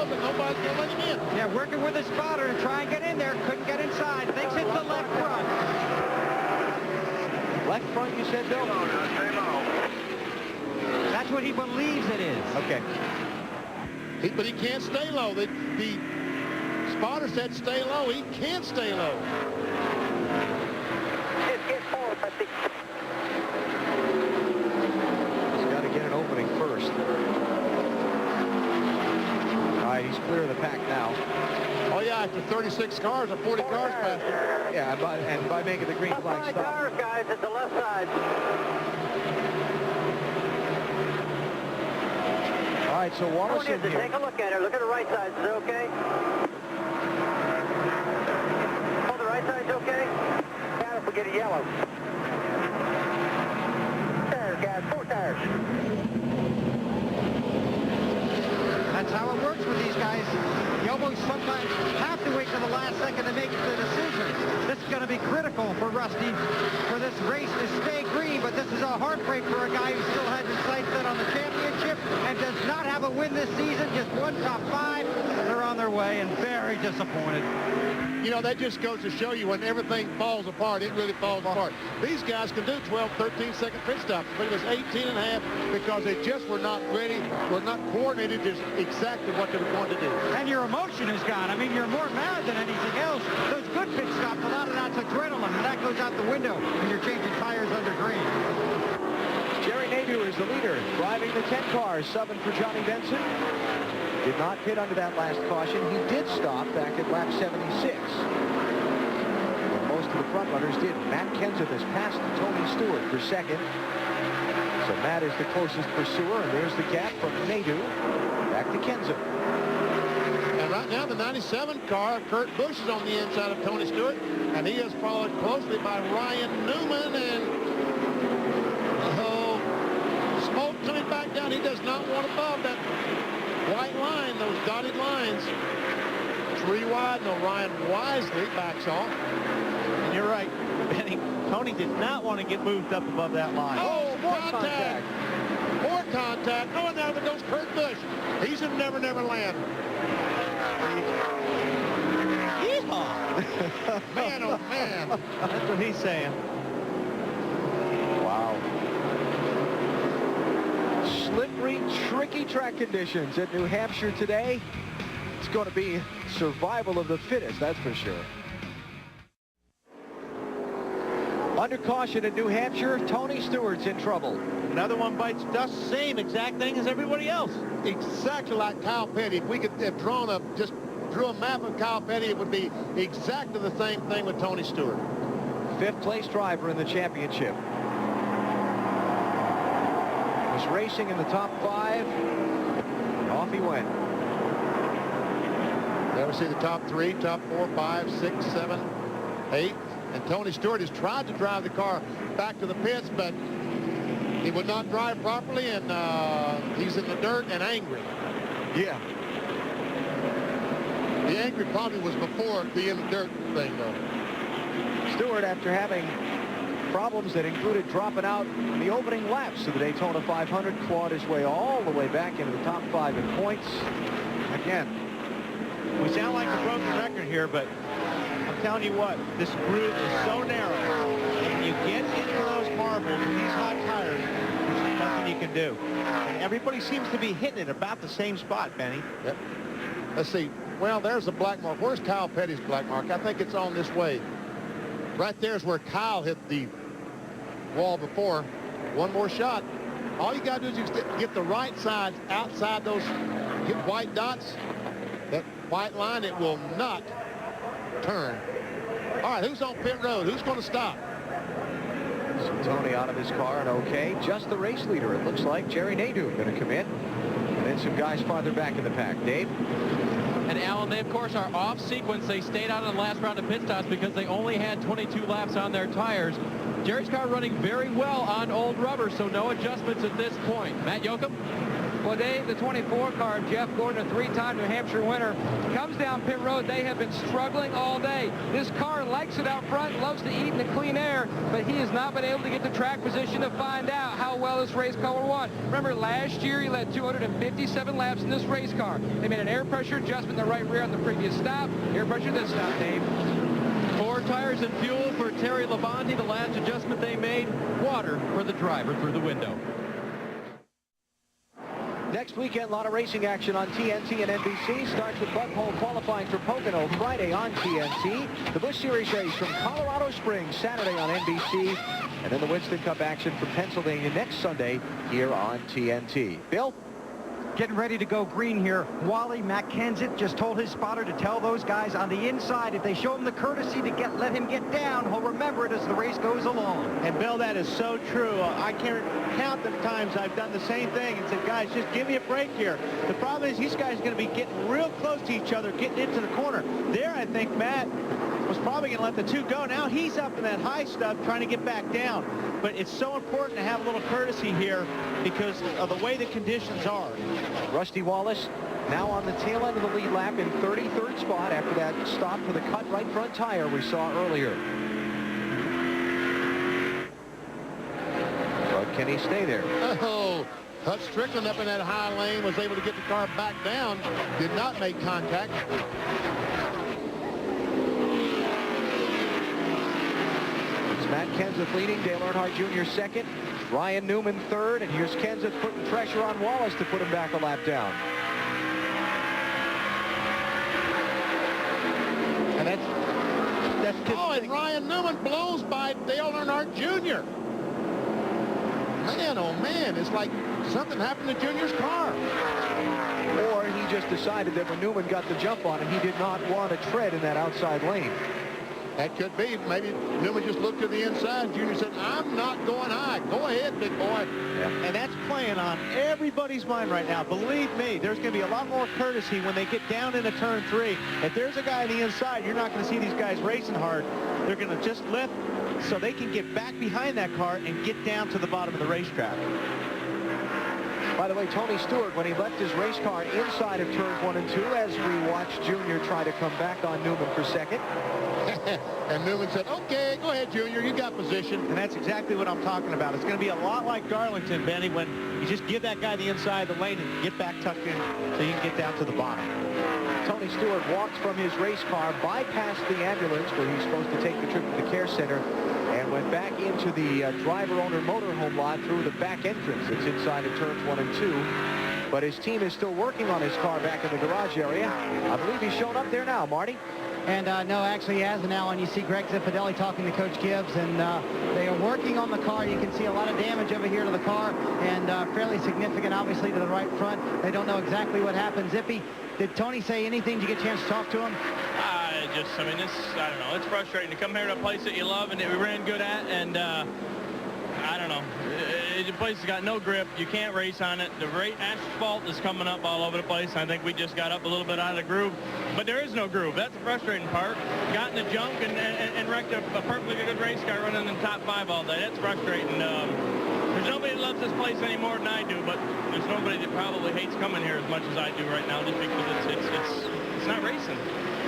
but nobody's going to let him in. Yeah, working with a spotter to try and get in there. Couldn't get inside. Thinks it's the left front. Left front, you said, Bill? That's what he believes it is. Okay. But he can't stay low. The spotter said stay low. He can't stay low. Get forward, Pepsi. He's got to get an opening first. All right, he's clear of the pack now. Oh, yeah, after 36 cars or 40 cars past him. Yeah, and by making the green flag Left side stop. cars, guys, at the left side. All right, so Wallace in here. Take a look at her. Look at the right side. Is it okay? Oh, the right side's okay? Down if we get a yellow. Tires, guys. 4 tires. That's how it works with these guys. You almost sometimes have to wait till the last second to make the decision. This is going to be critical for Rusty for this race to stay green, but this is a heartbreak for a guy who still has his sights set on the championship and does not have a win this season. Just one top 5. They're on their way and very disappointed. You know, that just goes to show you when everything falls apart, it really falls apart. These guys can do 12, 13-second pit stops, but it was 18 and a half because they just were not ready, were not coordinated just exactly what they were going to do. And your emotion is gone. I mean, you're more mad than anything else. Those good pit stops, a lot of that's adrenaline, and that goes out the window when you're changing tires under green. Jerry Nadeau is the leader, driving the 10 cars, subbing for Johnny Benson. Did not pit under that last caution. He did stop back at lap 76. But most of the front runners did. Matt Kenseth has passed Tony Stewart for second. So Matt is the closest pursuer, and there's the gap from Nadeau back to Kenseth. And right now, the 97 car, Kurt Busch is on the inside of Tony Stewart, and he is followed closely by Ryan Newman, and smoke coming back down. He does not want above that white line, those dotted lines. 3 wide, no, Ryan wisely backs off. And you're right, Benny. Tony did not want to get moved up above that line. Oh, more contact. More contact. Oh, and now there goes Kurt Busch. He's in Never Never Land. Yeehaw! Man, oh, man. That's what he's saying. Wow. Slippery, tricky track conditions at New Hampshire today. It's going to be survival of the fittest, that's for sure. Under caution at New Hampshire, Tony Stewart's in trouble. Another one bites dust, same exact thing as everybody else. Exactly like Kyle Petty. If we could have just drew a map of Kyle Petty, it would be exactly the same thing with Tony Stewart. 5th place driver in the championship. Was racing in the top 5. And off he went. There we see the top 3, top 4, 5, 6, 7, 8. And Tony Stewart has tried to drive the car back to the pits, but he would not drive properly, and he's in the dirt and angry. Yeah. The angry probably was before the in the dirt thing, though. Stewart, after having problems that included dropping out in the opening laps of the Daytona 500, clawed his way all the way back into the top 5 in points. Again, We sound like a broken record here, but I'm telling you what, this groove is so narrow. And you get into those marbles with these hot tires, there's nothing you can do. And everybody seems to be hitting it about the same spot, Benny. Yep. Let's see. Well, there's a black mark. Where's Kyle Petty's black mark? I think it's on this way. Right there's where Kyle hit the wall before. One more shot. All you got to do is just get the right side outside those white dots. That white line, it will not turn. All right, who's on pit road? Who's going to stop? so Tony out of his car and okay. Just the race leader, it looks like. Jerry Nadeau going to come in. And then some guys farther back in the pack. Dave? And Alan, they of course are off sequence. They stayed out on the last round of pit stops because they only had 22 laps on their tires. Jerry's car running very well on old rubber, so no adjustments at this point. Matt Yoakum? Well, Dave, the 24 car, Jeff Gordon, a 3-time New Hampshire winner, comes down pit road. They have been struggling all day. This car likes it out front, loves to eat in the clean air, but he has not been able to get the track position to find out how well this race car will run. Remember, last year he led 257 laps in this race car. They made an air pressure adjustment in the right rear on the previous stop. Air pressure this stop, Dave. 4 tires and fuel for Terry Labonte. The last adjustment they made, water for the driver through the window. Next weekend, a lot of racing action on TNT and NBC. Starts with Bud Hole qualifying for Pocono Friday on TNT. The Busch Series race from Colorado Springs Saturday on NBC. And then the Winston Cup action from Pennsylvania next Sunday here on TNT. Bill? Getting ready to go green here. Wally Mackenzie just told his spotter to tell those guys on the inside, if they show him the courtesy to let him get down, he'll remember it as the race goes along. And Bill, that is so true. I can't count the times I've done the same thing and said, guys, just give me a break here. The problem is these guys are going to be getting real close to each other, getting into the corner. There, I think Matt was probably going to let the two go. Now he's up in that high stuff trying to get back down. But it's so important to have a little courtesy here because of the way the conditions are. Rusty Wallace now on the tail end of the lead lap in 33rd spot after that stop for the cut right front tire we saw earlier. But can he stay there? Oh, Hut Strickland up in that high lane was able to get the car back down. Did not make contact. Matt Kenseth leading, Dale Earnhardt Jr. second, Ryan Newman third, and here's Kenseth putting pressure on Wallace to put him back a lap down. And that's Oh, and Ryan Newman blows by Dale Earnhardt Jr. Man, oh man, it's like something happened to Junior's car. Or he just decided that when Newman got the jump on him, he did not want to tread in that outside lane. That could be. Maybe Newman just looked to the inside. Junior said, I'm not going high. Go ahead, big boy. Yeah. And that's playing on everybody's mind right now. Believe me, there's going to be a lot more courtesy when they get down into turn 3. If there's a guy on the inside, you're not going to see these guys racing hard. They're going to just lift so they can get back behind that car and get down to the bottom of the racetrack. By the way, Tony Stewart, when he left his race car inside of turns 1 and 2, as we watched Junior try to come back on Newman for second. And Newman said, okay, go ahead, Junior. You got position. And that's exactly what I'm talking about. It's going to be a lot like Darlington, Benny, when you just give that guy the inside of the lane and get back tucked in so you can get down to the bottom. Tony Stewart walked from his race car, bypassed the ambulance where he's supposed to take the trip to the care center, and went back into the driver-owner motorhome lot through the back entrance. It's inside of turns 1 and 2. But his team is still working on his car back in the garage area. I believe he's shown up there now, Marty. And no, actually he has now, and you see Greg Ziffidelli talking to Coach Gibbs, and they are working on the car. You can see a lot of damage over here to the car, and fairly significant, obviously, to the right front. They don't know exactly what happened. Zippy, did Tony say anything? Did you get a chance to talk to him? I mean, I don't know. It's frustrating to come here to a place that you love and that we ran good at, and I don't know. The place has got no grip. You can't race on it. The asphalt is coming up all over the place. I think we just got up a little bit out of the groove, but there is no groove. That's the frustrating part. Got in the junk and wrecked a perfectly good race car running in the top 5 all day. That's frustrating. There's nobody that loves this place any more than I do, but there's nobody that probably hates coming here as much as I do right now, just because it's not racing.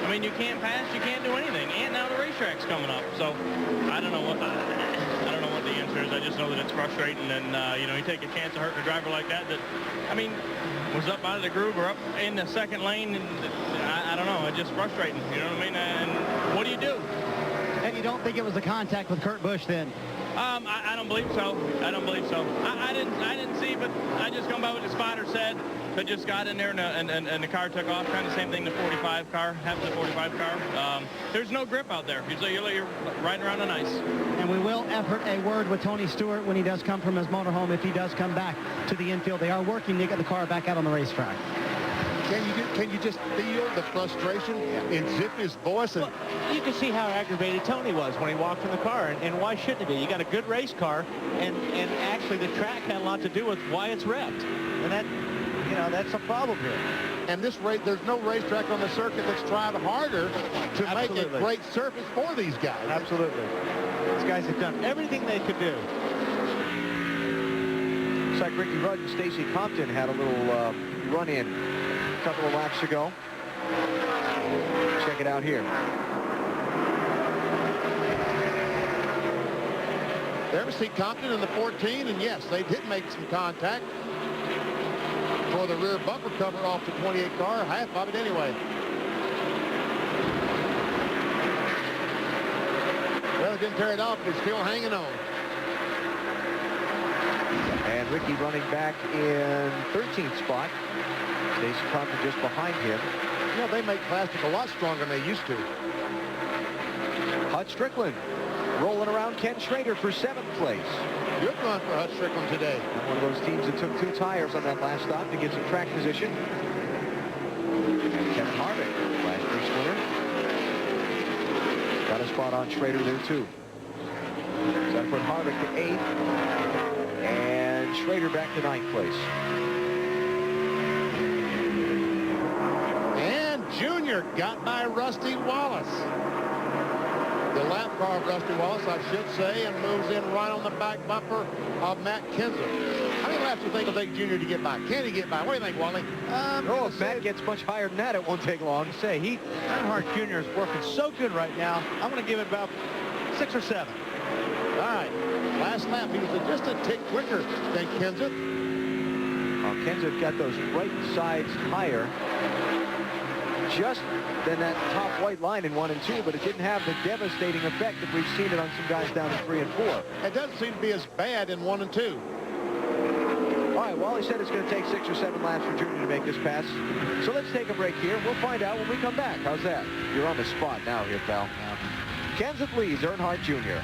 I mean, you can't pass, you can't do anything, and now the racetrack's coming up. So I don't know what the answer is. I just know that it's frustrating, and you know, you take a chance of hurting a driver like that. I mean, was up out of the groove or up in the second lane, and I don't know. It's just frustrating. You know what I mean? And what do you do? And you don't think it was a contact with Kurt Busch then? I don't believe so. I don't believe so. I didn't see, but I just come by what the spotter said. That just got in there and the car took off. Kind of the same thing the 45 car happened to the 45 car. There's no grip out there. You're riding around on ice. And we will effort a word with Tony Stewart when he does come from his motorhome, if he does come back to the infield. They are working to get the car back out on the racetrack. Can you just feel the frustration in Zippy's voice? And well, you can see how aggravated Tony was when he walked from the car, and why shouldn't it be? You got a good race car, and actually the track had a lot to do with why it's revved, and that, you know, that's a problem here. And this race, there's no racetrack on the circuit that's tried harder to Absolutely. make a great surface for these guys. Absolutely. These guys have done everything they could do. like Ricky Rudd and Stacy Compton had a little run-in a couple of laps ago. Check it out here. There we see Compton in the 14, and yes, they did make some contact for the rear bumper cover off the 28 car, half of it anyway. Well, it didn't tear it off, but it's still hanging on. And Ricky running back in 13th spot. Stacy Compton just behind him. You know, they make plastic a lot stronger than they used to. Hut Strickland rolling around Ken Schrader for 7th place. Good run for Hut Strickland today. And one of those teams that took 2 tires on that last stop to get some track position. And Kevin Harvick, last week's winner. Got a spot on Schrader there too. So that put Harvick to 8th. And Schrader back to 9th place. And Junior got by Rusty Wallace. The lap car of Rusty Wallace, I should say, and moves in right on the back bumper of Matt Kenseth. How many laps do you think it'll take Junior to get by? Can he get by? What do you think, Wally? Oh, if Matt gets much higher than that, it won't take long. Say, Earnhardt Jr. is working so good right now. I'm going to give it about 6 or 7. All right. Last lap, he was just a tick quicker than Kenseth. Well, Kenseth got those right sides higher just than that top white line in 1 and 2, but it didn't have the devastating effect that we've seen it on some guys down in 3 and 4. It doesn't seem to be as bad in 1 and 2. All right, Wally said it's going to take 6 or 7 laps for Junior to make this pass. So let's take a break here. We'll find out when we come back. How's that? You're on the spot now here, pal. Kenseth leads Earnhardt Jr.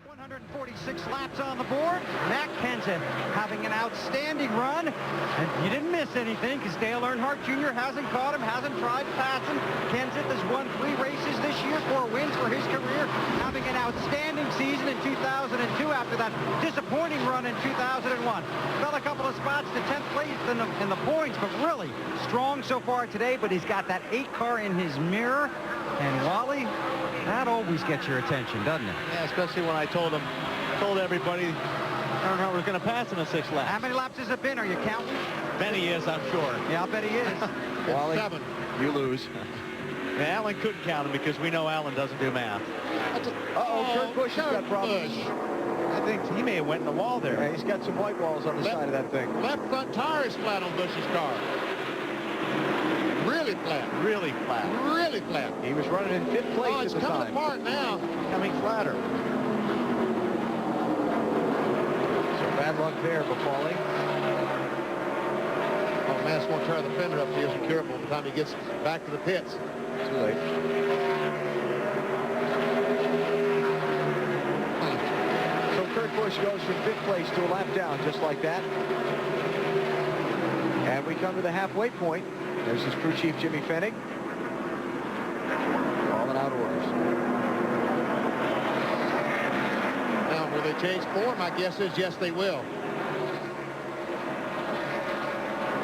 146 laps on the board. Matt Kenseth having an outstanding run. And you didn't miss anything because Dale Earnhardt Jr. hasn't caught him, hasn't tried to pass him. Kenseth has won 3 races this year, 4 wins for his career, having an outstanding season in 2002 after that disappointing run in 2001. Fell a couple of spots to 10th place in the points, but really strong so far today. But he's got that 8 car in his mirror. And Wally, that always gets your attention, doesn't it? Yeah, especially when I told everybody Earnhardt was going to pass in the 6th lap. How many laps has it been? Are you counting? Benny is, I'm sure. Yeah, I'll bet he is. Wally, 7. you lose. And Alan couldn't count him because we know Alan doesn't do math. Uh-oh, Kurt Busch has got problems. I think he may have went in the wall there. Yeah, he's got some white walls on the side of that thing. Left front tire is flat on Busch's car. Really flat. Really flat. Really flat. He was running in 5th place Oh, it's at the coming time. apart now. Coming flatter. So bad luck there, Bafali. Oh, man, it's going to tear the fender up. He has to be careful by the time he gets back to the pits. Too late. So Kurt Busch goes from 5th place to a lap down, just like that. And we come to the halfway point. There's his crew chief, Jimmy Fennig. Calling out orders. Now, will they change form? My guess is yes, they will.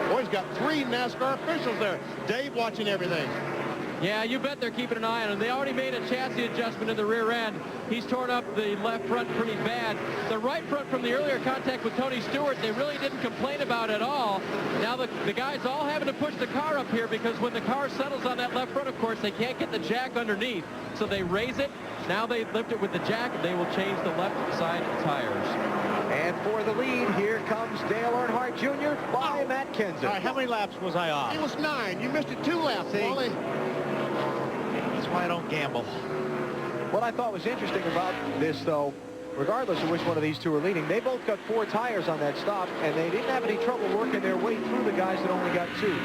Boy, he's got 3 NASCAR officials there. Dave watching everything. Yeah, you bet they're keeping an eye on him. They already made a chassis adjustment in the rear end. He's torn up the left front pretty bad. The right front from the earlier contact with Tony Stewart, they really didn't complain about at all. Now the guys all having to push the car up here because when the car settles on that left front, of course, they can't get the jack underneath. So they raise it. Now they lift it with the jack, and they will change the left side tires. And for the lead, here comes Dale Earnhardt Jr. by Matt Kenseth. All right, how many laps was I off? It was 9. You missed it 2 laps, See? Wally. That's why I don't gamble. What I thought was interesting about this, though, regardless of which one of these two are leading, they both got 4 tires on that stop, and they didn't have any trouble working their way through the guys that only got 2.